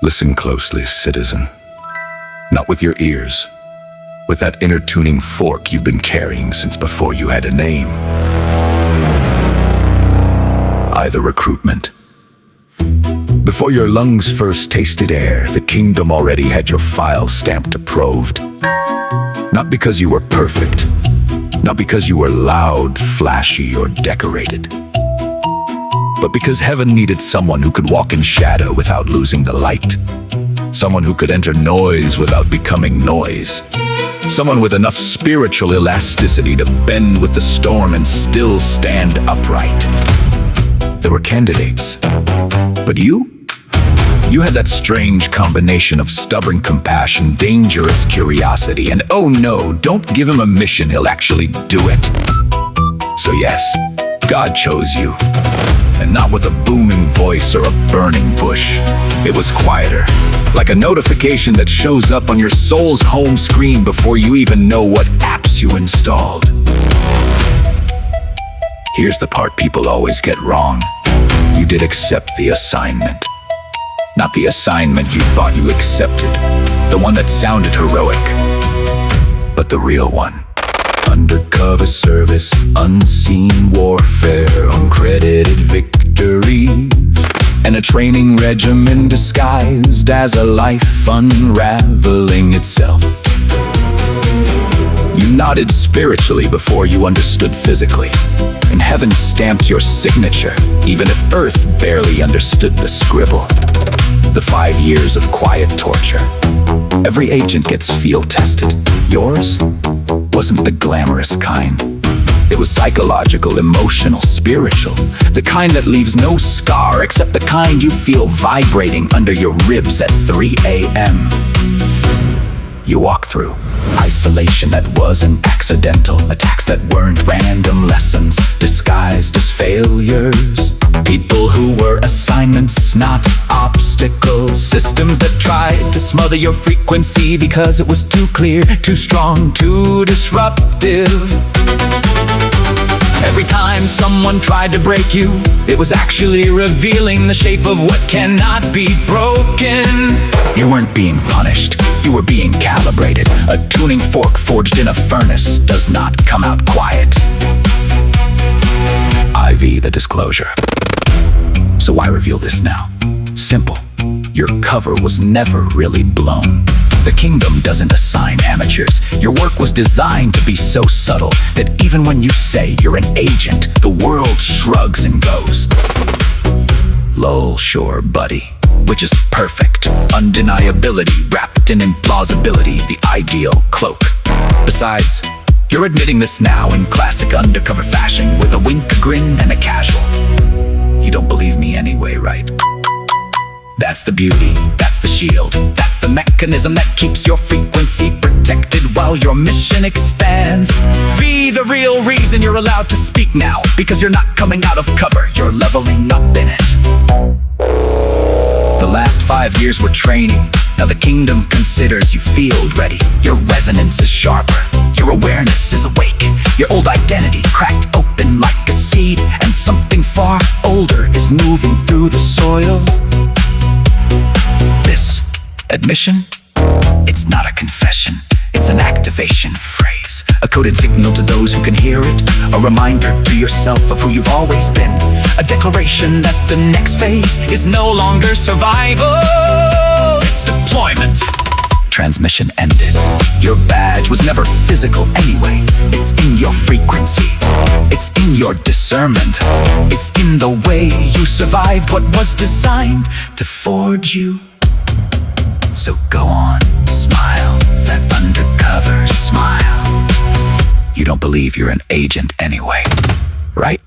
Listen closely, citizen. Not with your ears, with that inner tuning fork you've been carrying since before you had a name. The recruitment. Before your lungs first tasted air, the kingdom already had your file stamped approved. Not because you were perfect, not because you were loud, flashy, or decorated, but because heaven needed someone who could walk in shadow without losing the light. Someone who could enter noise without becoming noise. Someone with enough spiritual elasticity to bend with the storm and still stand upright. There were candidates, but you had that strange combination of stubborn compassion, dangerous curiosity, and oh no, don't give him a mission, he'll actually do it. So yes, God chose you, and not with a booming voice or a burning bush. It was quieter, like a notification that shows up on your soul's home screen before you even know what apps you installed. Here's the part people always get wrong. You did accept the assignment. Not the assignment you thought you accepted, the one that sounded heroic, but the real one. Undercover service, unseen warfare, uncredited victories, and a training regimen disguised as a life unraveling itself. You nodded spiritually before you understood physically, and heaven stamped your signature, even if earth barely understood the scribble. The 5 years of quiet torture. Every agent gets field tested. Yours wasn't the glamorous kind. It was psychological, emotional, spiritual. The kind that leaves no scar except the kind you feel vibrating under your ribs at 3 a.m. You walk through isolation that wasn't accidental, attacks that weren't random lessons, disguised as failures. People who were assignments, not obstacles. Systems that tried to smother your frequency because it was too clear, too strong, too disruptive. Every time someone tried to break you, it was actually revealing the shape of what cannot be broken. You weren't being punished, you were being calibrated. A tuning fork forged in a furnace does not come out quiet. IV the disclosure. So why reveal this now? Simple. Your cover was never really blown. The kingdom doesn't assign amateurs. Your work was designed to be so subtle that even when you say you're an agent, the world shrugs and goes, lol, sure, buddy. Which is perfect. Undeniability wrapped in implausibility, the ideal cloak. Besides, you're admitting this now in classic undercover fashion with a wink, a grin, and a casual. You don't believe me anyway, right? That's the beauty, that's the shield, that's the mechanism that keeps your frequency protected while your mission expands. Be the real reason you're allowed to speak now, because you're not coming out of cover, you're leveling up in it. The last 5 years were training, now the kingdom considers you field ready. Your resonance is sharper, your awareness is awake, your old identity cracked open like a seed, and something far older is moving through the soil. This admission, it's not a confession, it's an activation phrase, a coded signal to those who can hear it, a reminder to yourself of who you've always been, a declaration that the next phase is no longer survival, it's deployment. Transmission ended. Your badge was never physical anyway. It's in your frequency. It's in your discernment. It's in the way you survived what was designed to forge you. So go on, smile, that undercover smile. You don't believe you're an agent anyway, right?